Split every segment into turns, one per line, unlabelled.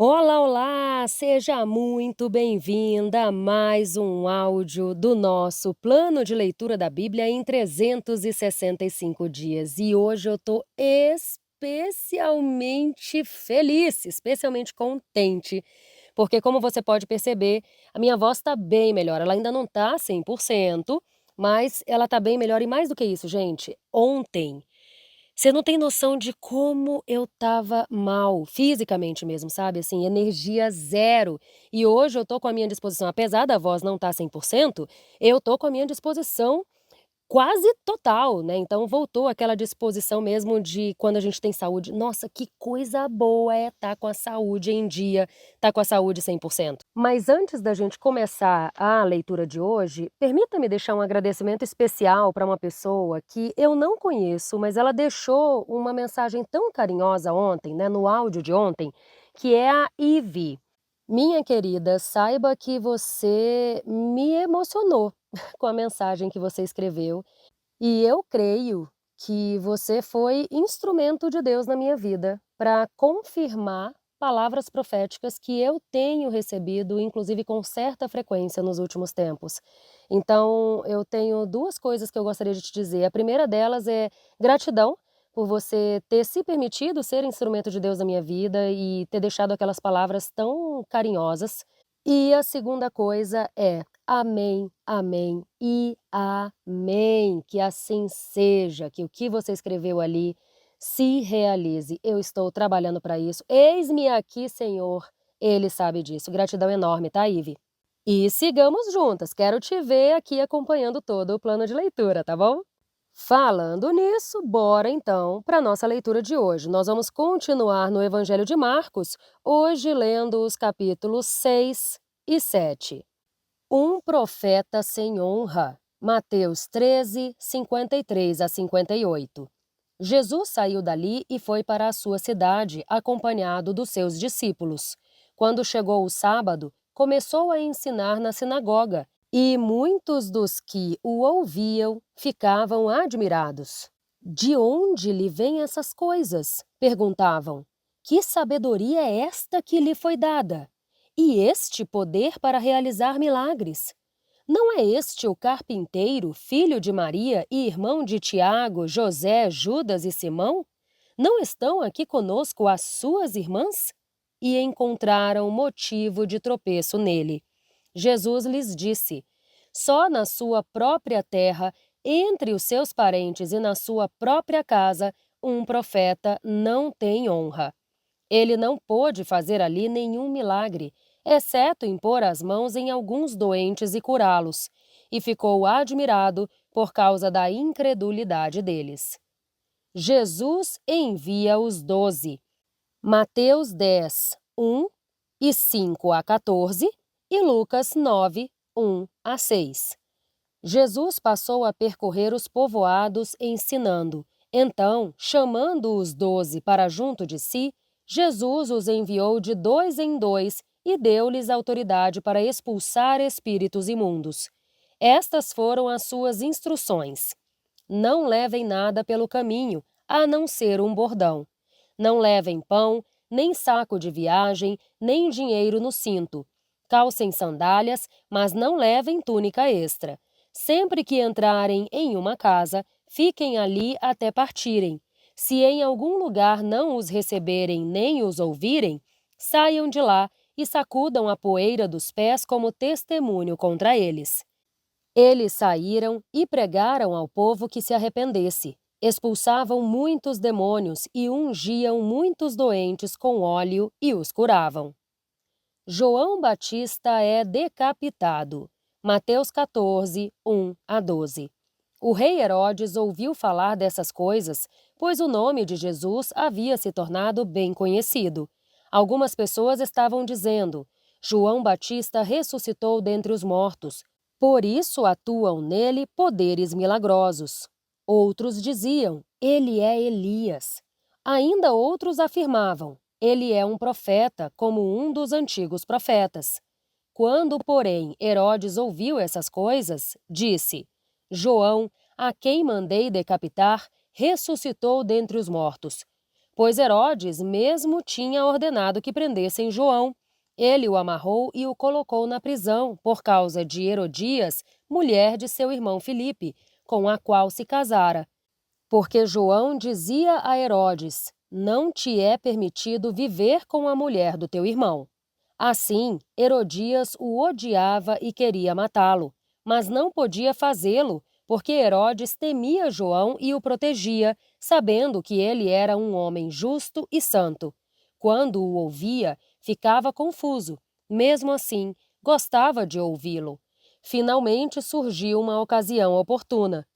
Olá, olá! Seja muito bem-vinda a mais um áudio do nosso plano de leitura da Bíblia em 365 dias. E hoje eu tô especialmente feliz, especialmente contente, porque como você pode perceber, a minha voz tá bem melhor. Ela ainda não tá 100%, mas ela tá bem melhor e mais do que isso, gente, ontem você não tem noção de como eu estava mal, fisicamente mesmo, sabe, assim, energia zero. E hoje eu tô com a minha disposição, apesar da voz não estar 100%, eu tô com a minha disposição quase total, né, então voltou aquela disposição mesmo de quando a gente tem saúde. Nossa, que coisa boa é estar com a saúde em dia, estar com a saúde 100%. Mas antes da gente começar a leitura de hoje, permita-me deixar um agradecimento especial para uma pessoa que eu não conheço, mas ela deixou uma mensagem tão carinhosa ontem, né, no áudio de ontem, que é a Ive. Minha querida, saiba que você me emocionou com a mensagem que você escreveu, e eu creio que você foi instrumento de Deus na minha vida para confirmar palavras proféticas que eu tenho recebido, inclusive com certa frequência nos últimos tempos. Então, eu tenho duas coisas que eu gostaria de te dizer. A primeira delas é gratidão por você ter se permitido ser instrumento de Deus na minha vida e ter deixado aquelas palavras tão carinhosas. E a segunda coisa é amém, amém e amém. Que assim seja, que o que você escreveu ali se realize. Eu estou trabalhando para isso. Eis-me aqui, Senhor. Ele sabe disso. Gratidão enorme, tá, Ive? E sigamos juntas. Quero te ver aqui acompanhando todo o plano de leitura, tá bom? Falando nisso, bora então para a nossa leitura de hoje. Nós vamos continuar no Evangelho de Marcos, hoje lendo os capítulos 6 e 7. Um profeta sem honra. Mateus 13, 53 a 58. Jesus saiu dali e foi para a sua cidade, acompanhado dos seus discípulos. Quando chegou o sábado, começou a ensinar na sinagoga, e muitos dos que o ouviam ficavam admirados. De onde lhe vêm essas coisas? Perguntavam. Que sabedoria é esta que lhe foi dada? E este poder para realizar milagres? Não é este o carpinteiro, filho de Maria e irmão de Tiago, José, Judas e Simão? Não estão aqui conosco as suas irmãs? E encontraram motivo de tropeço nele. Jesus lhes disse: só na sua própria terra, entre os seus parentes e na sua própria casa, um profeta não tem honra. Ele não pôde fazer ali nenhum milagre, exceto impor as mãos em alguns doentes e curá-los, e ficou admirado por causa da incredulidade deles. Jesus envia os 12. Mateus 10, 1 e 5 a 14 e Lucas 9, 1 a 6. Jesus passou a percorrer os povoados ensinando. Então, chamando os 12 para junto de si, Jesus os enviou de dois em dois e deu-lhes autoridade para expulsar espíritos imundos. Estas foram as suas instruções. Não levem nada pelo caminho, a não ser um bordão. Não levem pão, nem saco de viagem, nem dinheiro no cinto. Calcem sandálias, mas não levem túnica extra. Sempre que entrarem em uma casa, fiquem ali até partirem. Se em algum lugar não os receberem nem os ouvirem, saiam de lá e sacudam a poeira dos pés como testemunho contra eles. Eles saíram e pregaram ao povo que se arrependesse. Expulsavam muitos demônios e ungiam muitos doentes com óleo e os curavam. João Batista é decapitado. Mateus 14, 1 a 12. O rei Herodes ouviu falar dessas coisas, pois o nome de Jesus havia se tornado bem conhecido. Algumas pessoas estavam dizendo: João Batista ressuscitou dentre os mortos, por isso atuam nele poderes milagrosos. Outros diziam: ele é Elias. Ainda outros afirmavam: ele é um profeta, como um dos antigos profetas. Quando, porém, Herodes ouviu essas coisas, disse: João, a quem mandei decapitar, ressuscitou dentre os mortos. pois Herodes mesmo tinha ordenado que prendessem João. Ele o amarrou e o colocou na prisão por causa de Herodias, mulher de seu irmão Filipe, com a qual se casara. Porque João dizia a Herodes: não te é permitido viver com a mulher do teu irmão. Assim, Herodias o odiava e queria matá-lo, mas não podia fazê-lo, porque Herodes temia João e o protegia, sabendo que ele era um homem justo e santo. Quando o ouvia, ficava confuso. Mesmo assim, gostava de ouvi-lo. Finalmente surgiu uma ocasião oportuna.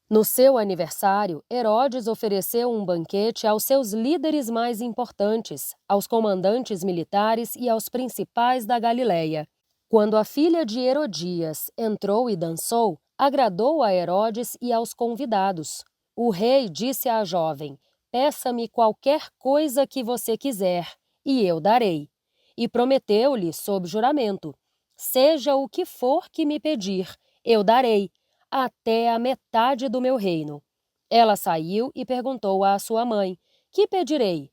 No seu aniversário, Herodes ofereceu um banquete aos seus líderes mais importantes, aos comandantes militares e aos principais da Galileia. Quando a filha de Herodias entrou e dançou, agradou a Herodes e aos convidados. O rei disse à jovem: peça-me qualquer coisa que você quiser, e eu darei. E prometeu-lhe sob juramento: seja o que for que me pedir, eu darei, até a metade do meu reino. Ela saiu e perguntou à sua mãe: que pedirei?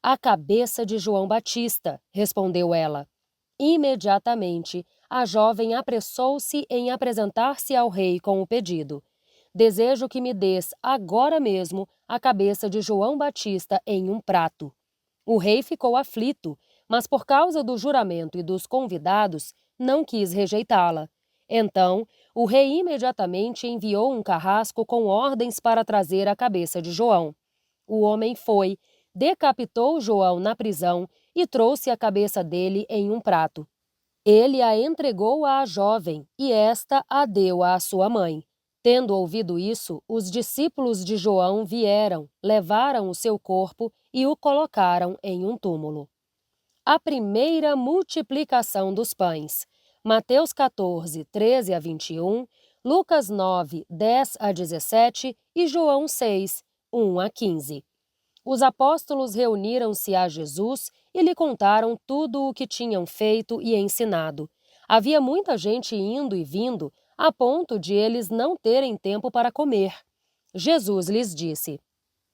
A cabeça de João Batista, respondeu ela. Imediatamente, a jovem apressou-se em apresentar-se ao rei com o pedido: desejo que me des agora mesmo a cabeça de João Batista em um prato. O rei ficou aflito, mas por causa do juramento e dos convidados, não quis rejeitá-la. Então, o rei imediatamente enviou um carrasco com ordens para trazer a cabeça de João. O homem foi, decapitou João na prisão e trouxe a cabeça dele em um prato. Ele a entregou à jovem e esta a deu à sua mãe. Tendo ouvido isso, os discípulos de João vieram, levaram o seu corpo e o colocaram em um túmulo. A primeira multiplicação dos pães. Mateus 14, 13 a 21, Lucas 9, 10 a 17 e João 6, 1 a 15. Os apóstolos reuniram-se a Jesus e lhe contaram tudo o que tinham feito e ensinado. Havia muita gente indo e vindo, a ponto de eles não terem tempo para comer. Jesus lhes disse: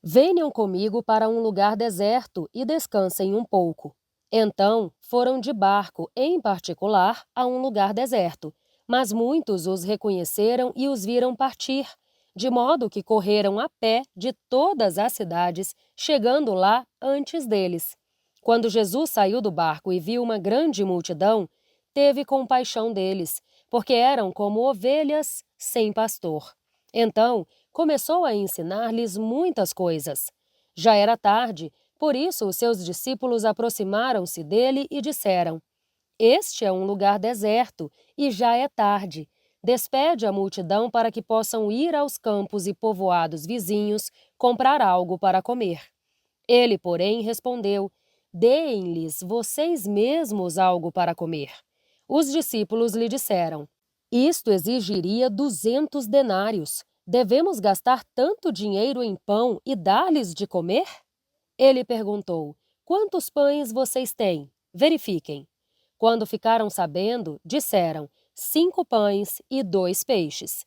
venham comigo para um lugar deserto e descansem um pouco. Então foram de barco, em particular, a um lugar deserto, mas muitos os reconheceram e os viram partir, de modo que correram a pé de todas as cidades, chegando lá antes deles. Quando Jesus saiu do barco e viu uma grande multidão, teve compaixão deles, porque eram como ovelhas sem pastor. Então começou a ensinar-lhes muitas coisas. Já era tarde, por isso os seus discípulos aproximaram-se dele e disseram: este é um lugar deserto e já é tarde. Despede a multidão para que possam ir aos campos e povoados vizinhos comprar algo para comer. Ele, porém, respondeu: deem-lhes vocês mesmos algo para comer. Os discípulos lhe disseram: isto exigiria 200 denários. Devemos gastar tanto dinheiro em pão e dar-lhes de comer? Ele perguntou: quantos pães vocês têm? Verifiquem. Quando ficaram sabendo, disseram: 5 pães e 2 peixes.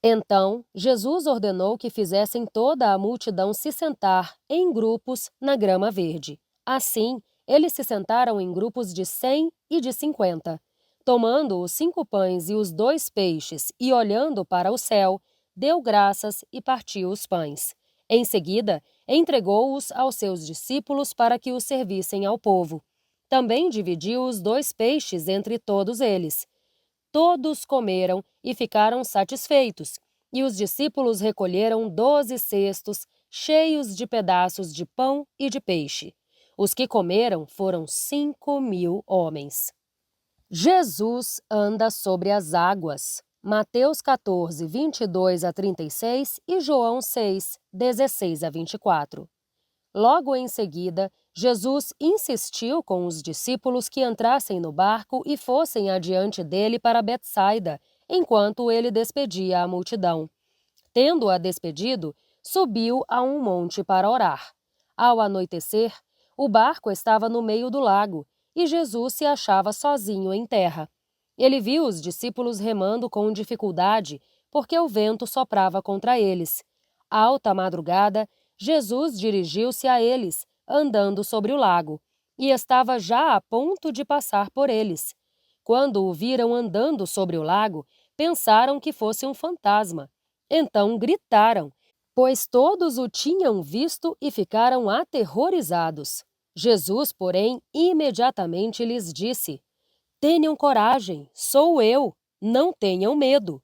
Então, Jesus ordenou que fizessem toda a multidão se sentar em grupos na grama verde. Assim, eles se sentaram em grupos de 100 e de 50. Tomando os 5 pães e os 2 peixes e olhando para o céu, deu graças e partiu os pães. Em seguida, entregou-os aos seus discípulos para que os servissem ao povo. Também dividiu os 2 peixes entre todos eles. Todos comeram e ficaram satisfeitos, e os discípulos recolheram 12 cestos cheios de pedaços de pão e de peixe. Os que comeram foram 5.000 homens. Jesus anda sobre as águas. Mateus 14, 22 a 36 e João 6, 16 a 24. Logo em seguida, Jesus insistiu com os discípulos que entrassem no barco e fossem adiante dele para Betsaida, enquanto ele despedia a multidão. Tendo-a despedido, subiu a um monte para orar. Ao anoitecer, o barco estava no meio do lago e Jesus se achava sozinho em terra. Ele viu os discípulos remando com dificuldade, porque o vento soprava contra eles. Alta madrugada, Jesus dirigiu-se a eles, andando sobre o lago, e estava já a ponto de passar por eles. Quando o viram andando sobre o lago, pensaram que fosse um fantasma. Então gritaram, pois todos o tinham visto e ficaram aterrorizados. Jesus, porém, imediatamente lhes disse: Tenham coragem, sou eu, não tenham medo.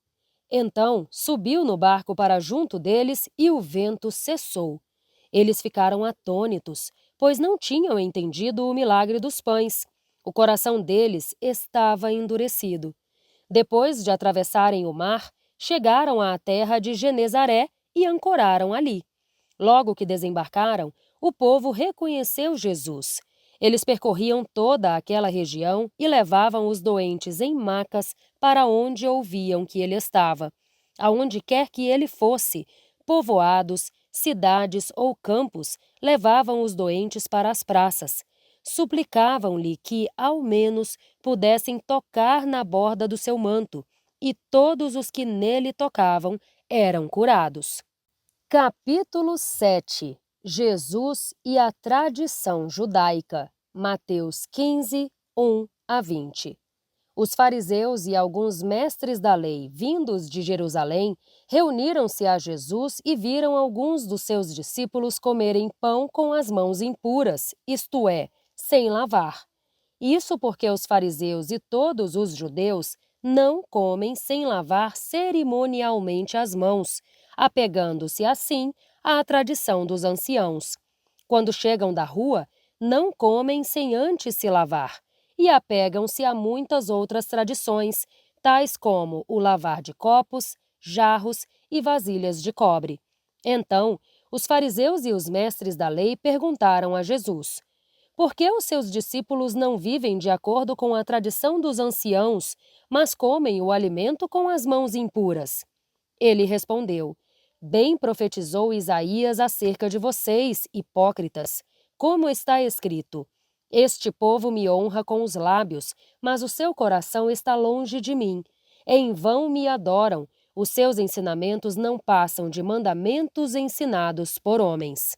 Então subiu no barco para junto deles e o vento cessou. Eles ficaram atônitos, pois não tinham entendido o milagre dos pães. O coração deles estava endurecido. Depois de atravessarem o mar, chegaram à terra de Genezaré e ancoraram ali. Logo que desembarcaram, o povo reconheceu Jesus. Eles percorriam toda aquela região e levavam os doentes em macas para onde ouviam que ele estava. Aonde quer que ele fosse, povoados, cidades ou campos, levavam os doentes para as praças. Suplicavam-lhe que, ao menos, pudessem tocar na borda do seu manto, e todos os que nele tocavam eram curados. Capítulo 7. Jesus e a tradição judaica. Mateus 15, 1 a 20. Os fariseus e alguns mestres da lei, vindos de Jerusalém, reuniram-se a Jesus e viram alguns dos seus discípulos comerem pão com as mãos impuras, isto é, sem lavar. Isso porque os fariseus e todos os judeus não comem sem lavar cerimonialmente as mãos, apegando-se assim à tradição dos anciãos. Quando chegam da rua, não comem sem antes se lavar, e apegam-se a muitas outras tradições, tais como o lavar de copos, jarros e vasilhas de cobre. Então, os fariseus e os mestres da lei perguntaram a Jesus: por que os seus discípulos não vivem de acordo com a tradição dos anciãos, mas comem o alimento com as mãos impuras? Ele respondeu: Bem profetizou Isaías acerca de vocês, hipócritas. Como está escrito: Este povo me honra com os lábios, mas o seu coração está longe de mim. Em vão me adoram, os seus ensinamentos não passam de mandamentos ensinados por homens.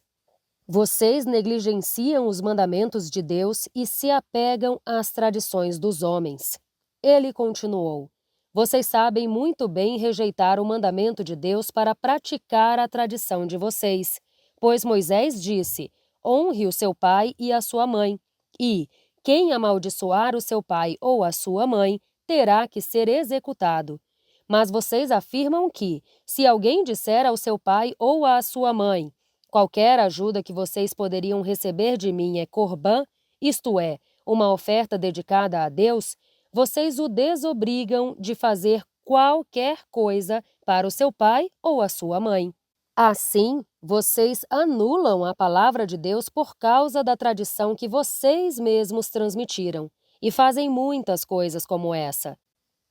Vocês negligenciam os mandamentos de Deus e se apegam às tradições dos homens. Ele continuou: Vocês sabem muito bem rejeitar o mandamento de Deus para praticar a tradição de vocês, pois Moisés disse: honre o seu pai e a sua mãe, e quem amaldiçoar o seu pai ou a sua mãe terá que ser executado. Mas vocês afirmam que, se alguém disser ao seu pai ou à sua mãe: qualquer ajuda que vocês poderiam receber de mim é corbã, isto é, uma oferta dedicada a Deus, vocês o desobrigam de fazer qualquer coisa para o seu pai ou a sua mãe. Assim, vocês anulam a palavra de Deus por causa da tradição que vocês mesmos transmitiram, e fazem muitas coisas como essa.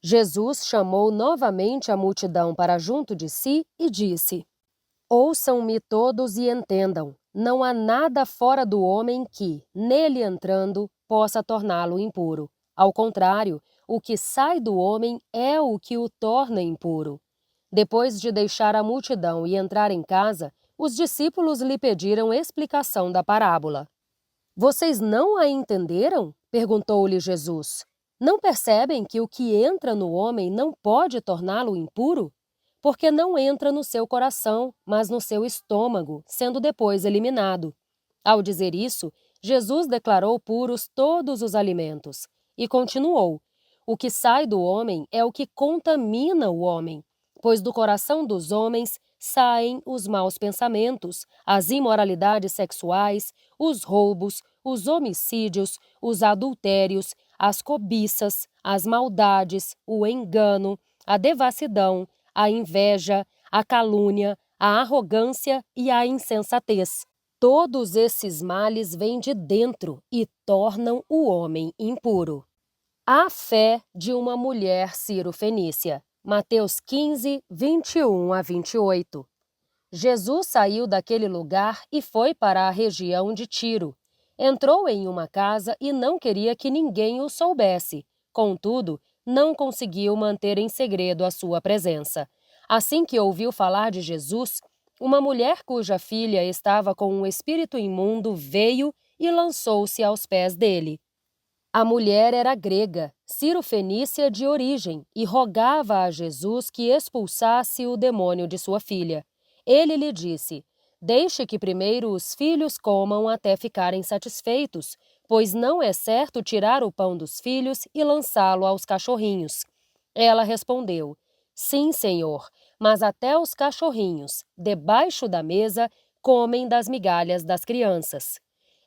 Jesus chamou novamente a multidão para junto de si e disse: Ouçam-me todos e entendam, não há nada fora do homem que, nele entrando, possa torná-lo impuro. Ao contrário, o que sai do homem é o que o torna impuro. Depois de deixar a multidão e entrar em casa, os discípulos lhe pediram explicação da parábola. Vocês não a entenderam? Perguntou-lhe Jesus. Não percebem que o que entra no homem não pode torná-lo impuro? Porque não entra no seu coração, mas no seu estômago, sendo depois eliminado. Ao dizer isso, Jesus declarou puros todos os alimentos e continuou: o que sai do homem é o que contamina o homem, pois do coração dos homens saem os maus pensamentos, as imoralidades sexuais, os roubos, os homicídios, os adultérios, as cobiças, as maldades, o engano, a devassidão, a inveja, a calúnia, a arrogância e a insensatez. Todos esses males vêm de dentro e tornam o homem impuro. A fé de uma mulher cirofenícia. Mateus 15, 21 a 28. Jesus saiu daquele lugar e foi para a região de Tiro. Entrou em uma casa e não queria que ninguém o soubesse. Contudo, não conseguiu manter em segredo a sua presença. Assim que ouviu falar de Jesus, uma mulher cuja filha estava com um espírito imundo veio e lançou-se aos pés dele. A mulher era grega, cirofenícia de origem, e rogava a Jesus que expulsasse o demônio de sua filha. Ele lhe disse: "Deixe que primeiro os filhos comam até ficarem satisfeitos, pois não é certo tirar o pão dos filhos e lançá-lo aos cachorrinhos." Ela respondeu: "Sim, Senhor, mas até os cachorrinhos, debaixo da mesa, comem das migalhas das crianças."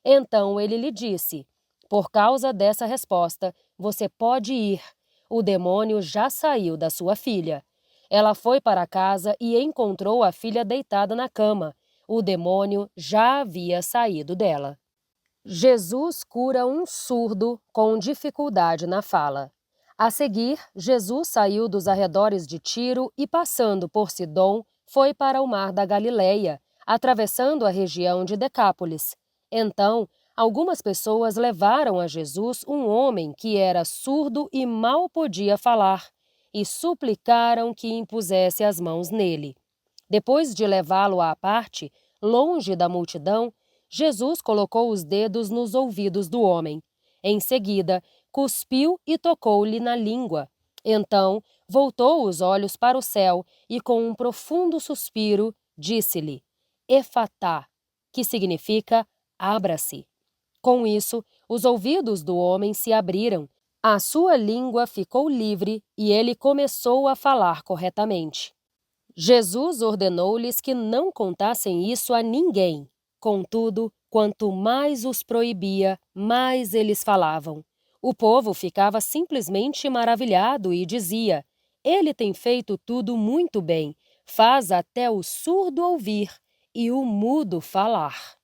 Então ele lhe disse: "Por causa dessa resposta, você pode ir. O demônio já saiu da sua filha." Ela foi para casa e encontrou a filha deitada na cama. O demônio já havia saído dela. Jesus cura um surdo com dificuldade na fala. A seguir, Jesus saiu dos arredores de Tiro e, passando por Sidom, foi para o mar da Galileia, atravessando a região de Decápolis. Então, algumas pessoas levaram a Jesus um homem que era surdo e mal podia falar, e suplicaram que impusesse as mãos nele. Depois de levá-lo à parte, longe da multidão, Jesus colocou os dedos nos ouvidos do homem. Em seguida, cuspiu e tocou-lhe na língua. Então, voltou os olhos para o céu e, com um profundo suspiro, disse-lhe: "Efatá", que significa abra-se. Com isso, os ouvidos do homem se abriram, a sua língua ficou livre e ele começou a falar corretamente. Jesus ordenou-lhes que não contassem isso a ninguém. Contudo, quanto mais os proibia, mais eles falavam. O povo ficava simplesmente maravilhado e dizia: "Ele tem feito tudo muito bem, faz até o surdo ouvir e o mudo falar."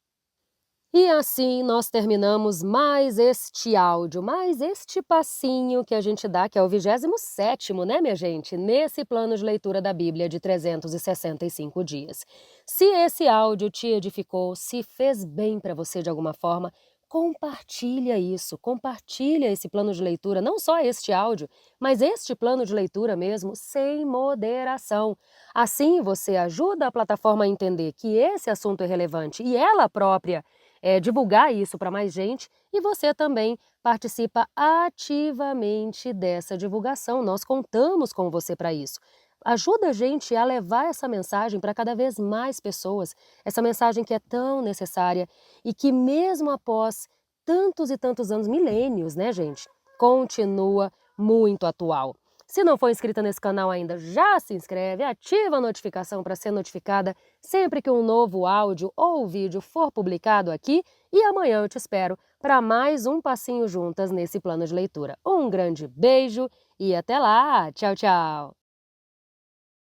E assim nós terminamos mais este áudio, mais este passinho que a gente dá, que é o 27º, né, minha gente? Nesse plano de leitura da Bíblia de 365 dias. Se esse áudio te edificou, se fez bem para você de alguma forma, compartilha isso, compartilha esse plano de leitura, não só este áudio, mas este plano de leitura mesmo, sem moderação. Assim você ajuda a plataforma a entender que esse assunto é relevante e ela própria divulgar isso para mais gente, e você também participa ativamente dessa divulgação. Nós contamos com você para isso. Ajuda a gente a levar essa mensagem para cada vez mais pessoas, essa mensagem que é tão necessária e que mesmo após tantos e tantos anos, milênios, né, gente, continua muito atual. Se não for inscrita nesse canal ainda, já se inscreve, ativa a notificação para ser notificada sempre que um novo áudio ou vídeo for publicado aqui, e amanhã eu te espero para mais um passinho juntas nesse plano de leitura. Um grande beijo e até lá! Tchau, tchau!